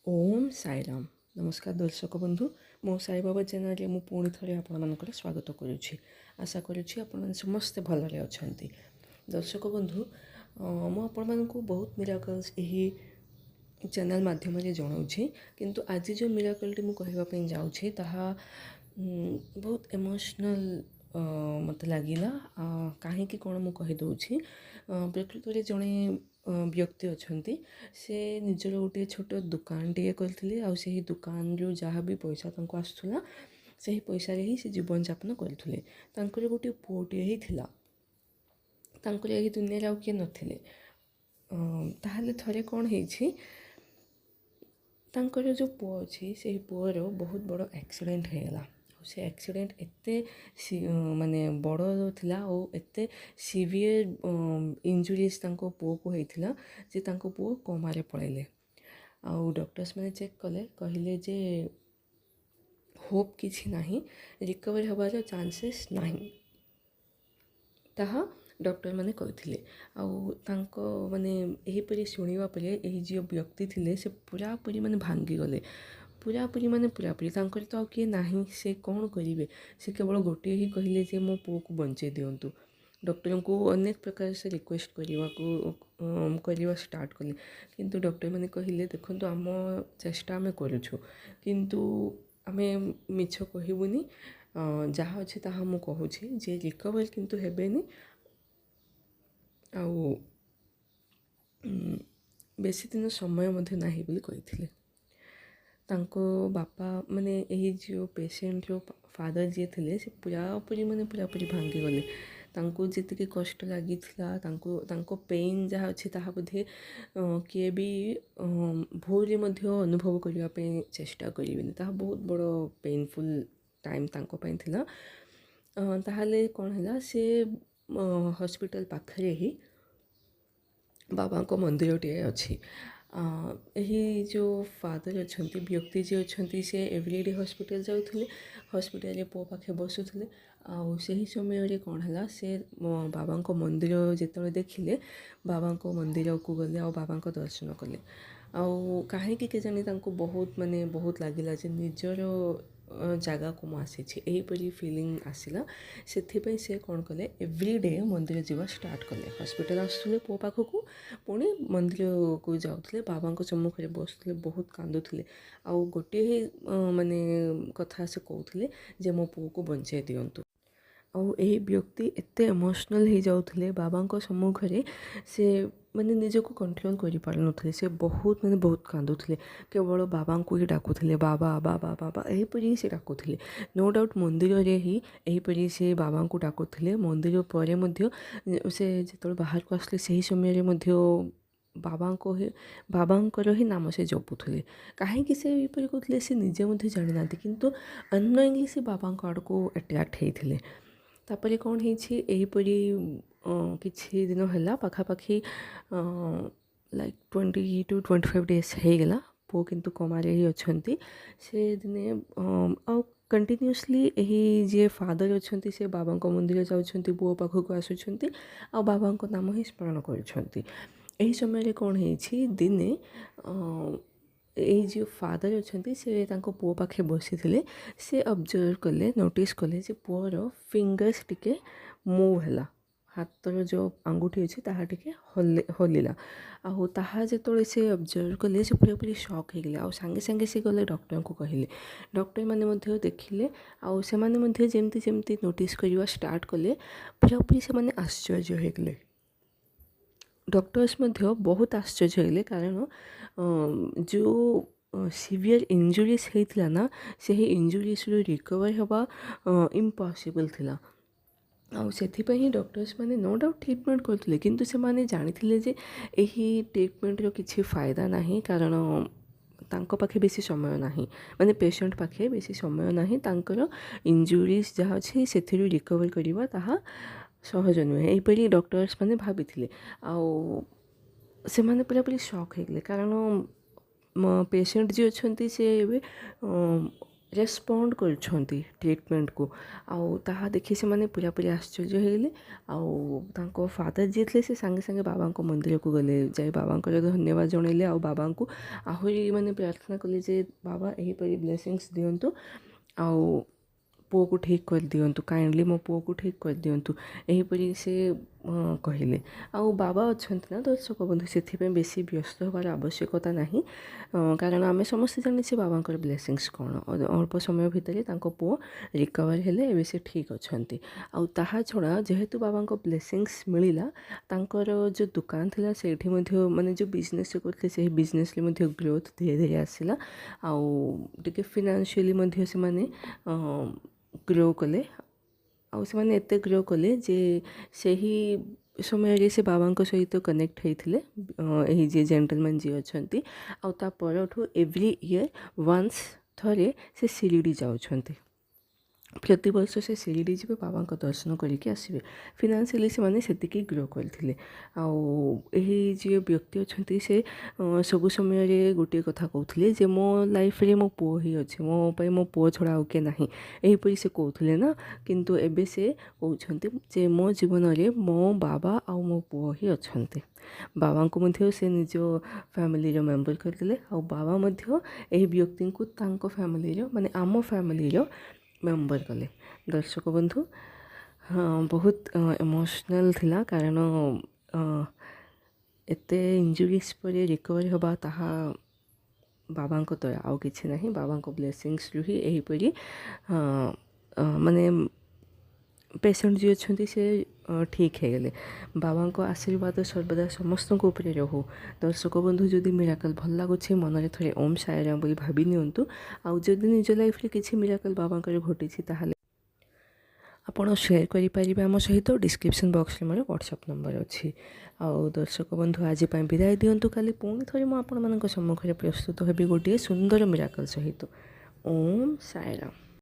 ओम साईराम। नमस्कार दर्शक बंधु, मो साई बाबा चैनल मु पुणी थे आपंकर स्वागत करुच्ची। आशा करुच्ची आपण समस्ते भलरे अच्छा। दर्शक बंधु, मुझे बहुत मिराकल्स यही चैनल माध्यम जनाऊँगी, किंतु आज जो मिराकलटी मुझे कहवाई जाऊँगी ताहा बहुत इमोशनल मत लगिला। कहीं कौन मुझे कहीदे प्रकृत में जड़े व्यक्ति अच्छा से निजर गोटे छोट दुकान टे कर दुकान रू जहाँ भी पैसा आसूला से पैसा ही से जीवन यापन करते। गोटे पुओटे ही थिला, यही दुनिया आउ किए नथिले। ताहले थरे कौन है तांकर जो पुओ अच्छी से पुओर बहुत बड़ एक्सीडेंट होगा। से एक्सीडेंट एते माने बड़ थिला और एते सीवियर इंजुरीज तांको पुओ को होता जे तांको पुओ कोमारे पड़ेले। आउ डॉक्टर्स मैंने चेक कले, कहले जे होप किछि नाही, रिकवर हबार चांसेस नाही, ताहा डॉक्टर मैंने कहते। आउ माने यहीपरी शुणा पर जो व्यक्ति थे से पूरापूरी माने भांगी गले, पूरापूरी माने पूरापूरी तांकर तो किए नाही। से कौन करेंगे, से केवल गोटे ही कहले जे मो पुओ को बंचे दिंतु। डॉक्टर को अनेक प्रकार से रिक्वेस्ट करवा स्टार्ट कले, किंतु डॉक्टर मैंने कहले देखो आम चेष्टा आम करुछु, किंतु आमे मिछ कहबुनी, जहाँ अच्छे ताहा मु कहूछि जे रिकवर किंतु हेबेनी। आउ बेसी दिन समय मध्य नाही बोली कहिथिले। तांको बापा माने यही जो पेशेंट रो फादर जी थे से पूरापूरी माने पूरापूरी भांगी गले। तांको जितकी कष्ट लगी तांको पेन जहाँ अच्छे ताहा बोधे किए भी भूल मध्य अनुभव करने चेष्टा करें। ताहा बहुत बड़ पेनफुल टाइम तांको पाई थिला। ताहले कौन है से हॉस्पिटल पाखरे ही बाबा को मंदिर टे अच्छी। यही जो फादर अच्छा व्यक्ति जी अच्छा से एवरीडे हॉस्पिटल जाते, हॉस्पिटल पो पाखे बसुले। आई समय कौन है से बाबा को मंदिर जो देखिले, बाबा को मंदिर को गले आ बाबा को दर्शन कले। आउ कहीं के जानी बहुत माने बहुत लगिला जे निजर जगह को मुझे यहीपरी फिलिंग आसला। से कौन कले एवरीडे मंदिर जावा स्टार्ट कले। हॉस्पिटल आसुले पो पाखक पुणी मंदिर को जाते, बाबा सम्मुखें बसुले, बहुत कांदुले। आउ गोटे ही माने कथा से कहते जे मो पुओ को बंचाई दिंतु। आउ यही व्यक्ति एते इमोशनल हो जाते बाबा सम्मुखें, से माने निजको कंट्रोल कर पार नथिले। से बहुत माने बहुत कांदुले, केवल बाबा को ही डाकुले बाबा बाबा बाबा यहीपरी ही से डाकुले। नो डाउट मंदिर रे ही यहीपरी से बाबा को डाकुले। मंदिर पर से जो बाहर को आसले से ही समय बाबांकर ही नाम से जपुले। कहीं से यहीपरी कहते से निजे जानी ना, किंतु अननोइंगली से बाबा आड़ को अट्राक्ट होते। तापर कौन होपरी किछि दिन है पाखापाखि लाइक 20 to 25 days होगला। पो किंतु कोमारे ही अच्छा से दिने आ कंटिन्यूअसली यही जे फादर अच्छा से बाबा मंदिर जाऊँच, पुओ पाखक आसुँच, आ बाबा नाम ही स्मरण कर। समय कौन है दिने यही जो फादर अच्छा से पुओ पाखे बसी थे, से ऑब्जर्व कले, नोटिस कले जे पुओर फिंगर्स टिके मूव है, हाथर जो आंगुठी अच्छी ताहा टिके हलिला। आउ ताहा जो से ऑब्जर्व कले से पूरापूरी शॉक हो गले। आउ सांगे सांगे से गले डॉक्टर को कहले, डॉक्टर मैंने देखिले। आउ से माने जेमती जेमती नोटिस करवा स्टार्ट कले, पूरापूरी से माने आश्चर्य हो गले। डॉक्टर्स बहुत आश्चर्य होले, कारण जो सीवियर इंजुरीज होता ना, से इंजुरीज रिकवर हवा इम्पॉसिबल थिला। आउ से डॉक्टर्स माने नो डाउट ट्रीटमेंट करते, किंतु से माने जानी जे यही ट्रीटमेंट रो किछि फायदा नहीं, कारण तांको पाखे बेसी समय नाही, माने पेशेंट पाखे बेसी समय नाही। तांकर इंजुरीज जहाँ अच्छे से रिकवर करवा ताहा सहज नुहे, यहीपरी डॉक्टर्स माने भाभी थे। आउ से माने पूरापूरी शॉक हो गले, कारण पेशेंट जी अच्छा से ରେସ୍ପଣ୍ଡ କରୁଛନ୍ତି ଟ୍ରିଟମେଣ୍ଟକୁ। ଆଉ ତାହା ଦେଖି ସେମାନେ ପୁରାପୁରି ଆଶ୍ଚର୍ଯ୍ୟ ହେଇଗଲେ। ଆଉ ତାଙ୍କ ଫାଦର ଯିଏ ଥିଲେ ସେ ସାଙ୍ଗେ ସାଙ୍ଗେ ବାବାଙ୍କ ମନ୍ଦିରକୁ ଗଲେ, ଯାଇ ବାବାଙ୍କର ଧନ୍ୟବାଦ ଜଣାଇଲେ। ଆଉ ବାବାଙ୍କୁ ଆହୁରି ମାନେ ପ୍ରାର୍ଥନା କଲେ ଯେ ବାବା ଏହିପରି ବ୍ଲେସିଂସ୍ ଦିଅନ୍ତୁ, ଆଉ ପୁଅକୁ ଠିକ୍ କରିଦିଅନ୍ତୁ, କାଇଣ୍ଡଲି ମୋ ପୁଅକୁ ଠିକ୍ କରିଦିଅନ୍ତୁ, ଏହିପରି ସେ କହିଲେ। ଆଉ ବାବା ଅଛନ୍ତି ନା ଦର୍ଶକ ବନ୍ଧୁ, ସେଥିପାଇଁ ବେଶୀ ବ୍ୟସ୍ତ ହେବାର ଆବଶ୍ୟକତା ନାହିଁ, କାରଣ ଆମେ ସମସ୍ତେ ଜାଣିଛେ ବାବାଙ୍କର ବ୍ଲେସିଂସ୍ କ'ଣ। ଅଳ୍ପ ସମୟ ଭିତରେ ତାଙ୍କ ପୁଅ ରିକଭର ହେଲେ, ଏବେ ସେ ଠିକ୍ ଅଛନ୍ତି। ଆଉ ତାହା ଛଡ଼ା ଯେହେତୁ ବାବାଙ୍କ ବ୍ଲେସିଂସ୍ ମିଳିଲା, ତାଙ୍କର ଯେଉଁ ଦୋକାନ ଥିଲା ସେଇଠି ମଧ୍ୟ ମାନେ ଯେଉଁ ବିଜନେସ୍ କରୁଥିଲେ ସେହି ବିଜନେସ୍ରେ ମଧ୍ୟ ଗ୍ରୋଥ୍ ଧୀରେ ଧୀରେ ଆସିଲା। ଆଉ ଟିକେ ଫିନାନ୍ସିଆଲି ମଧ୍ୟ ସେମାନେ ଗ୍ରୋ କଲେ। ଆଉ ସେମାନେ ଏତେ ଗ୍ରୋ କଲେ ଯେ ସେହି ସମୟରେ ସେ ବାବାଙ୍କ ସହିତ କନେକ୍ଟ ହେଇଥିଲେ, ଏହି ଯିଏ ଜେଣ୍ଟଲମ୍ୟାନ୍ ଯିଏ ଅଛନ୍ତି। ଆଉ ତା ପରଠୁ ଏଭ୍ରି ଇୟର୍ ୱାନ୍ସ ଥରେ ସେ ଶିରିଡ଼ି ଯାଉଛନ୍ତି। ପ୍ରତିବର୍ଷ ସେ ଶିରିଡ଼ି ଯିବେ, ବାବାଙ୍କ ଦର୍ଶନ କରିକି ଆସିବେ। ଫିନାନ୍ସିଆଲି ସେମାନେ ସେତିକି ଗ୍ରୋ କରିଥିଲେ। ଆଉ ଏହି ଯିଏ ବ୍ୟକ୍ତି ଅଛନ୍ତି ସେ ସବୁ ସମୟରେ ଗୋଟିଏ କଥା କହୁଥିଲେ ଯେ ମୋ ଲାଇଫ୍ରେ ମୋ ପୁଅ ହିଁ ଅଛି, ମୋ ପାଇଁ ମୋ ପୁଅ ଛଡ଼ା ଆଉ କିଏ ନାହିଁ, ଏହିପରି ସେ କହୁଥିଲେ ନା। କିନ୍ତୁ ଏବେ ସେ କହୁଛନ୍ତି ଯେ ମୋ ଜୀବନରେ ମୋ ବାବା ଆଉ ମୋ ପୁଅ ହିଁ ଅଛନ୍ତି। ବାବାଙ୍କୁ ମଧ୍ୟ ସେ ନିଜ ଫ୍ୟାମିଲିର ମେମ୍ବର କରିଦେଲେ। ଆଉ ବାବା ମଧ୍ୟ ଏହି ବ୍ୟକ୍ତିଙ୍କୁ ତାଙ୍କ ଫ୍ୟାମିଲିର ମାନେ ଆମ ଫ୍ୟାମିଲିର ମେମ୍ବର କଲେ। ଦର୍ଶକ ବନ୍ଧୁ, ବହୁତ ଇମୋସନାଲ୍ ଥିଲା, କାରଣ ଏତେ ଇଞ୍ଜୁରିଜ୍ ପରେ ରିକଭରି ହେବା ତାହା ବାବାଙ୍କ ଦ୍ୱାରା ଆଉ କିଛି ନାହିଁ। ବାବାଙ୍କ ବ୍ଲେସିଂସରୁ ହିଁ ଏହିପରି ମାନେ ପେସେଣ୍ଟ ଯିଏ ଅଛନ୍ତି ସେ ଠିକ୍ ହେଇଗଲେ। ବାବାଙ୍କ ଆଶୀର୍ବାଦ ସର୍ବଦା ସମସ୍ତଙ୍କ ଉପରେ ରହୁ। ଦର୍ଶକ ବନ୍ଧୁ, ଯଦି ମିରାକଲ୍ ଭଲ ଲାଗୁଛି ମନରେ ଥରେ ଓମ୍ ସାଇରାମ୍ ବୋଲି ଭାବି ନିଅନ୍ତୁ। ଆଉ ଯଦି ନିଜ ଲାଇଫ୍ରେ କିଛି ମିରାକଲ୍ ବାବାଙ୍କର ଘଟିଛି ତାହେଲେ ଆପଣ ସେୟାର କରିପାରିବେ ଆମ ସହିତ। ଡିସ୍କ୍ରିପ୍ସନ୍ ବକ୍ସରେ ମୋର ହ୍ୱାଟ୍ସଆପ୍ ନମ୍ବର ଅଛି। ଆଉ ଦର୍ଶକ ବନ୍ଧୁ, ଆଜି ପାଇଁ ବିଦାୟ ଦିଅନ୍ତୁ। କାଲି ପୁଣି ଥରେ ମୁଁ ଆପଣମାନଙ୍କ ସମ୍ମୁଖରେ ପ୍ରସ୍ତୁତ ହେବି ଗୋଟିଏ ସୁନ୍ଦର ମିରାକଲ୍ ସହିତ। ଓମ୍ ସାଇରାମ୍।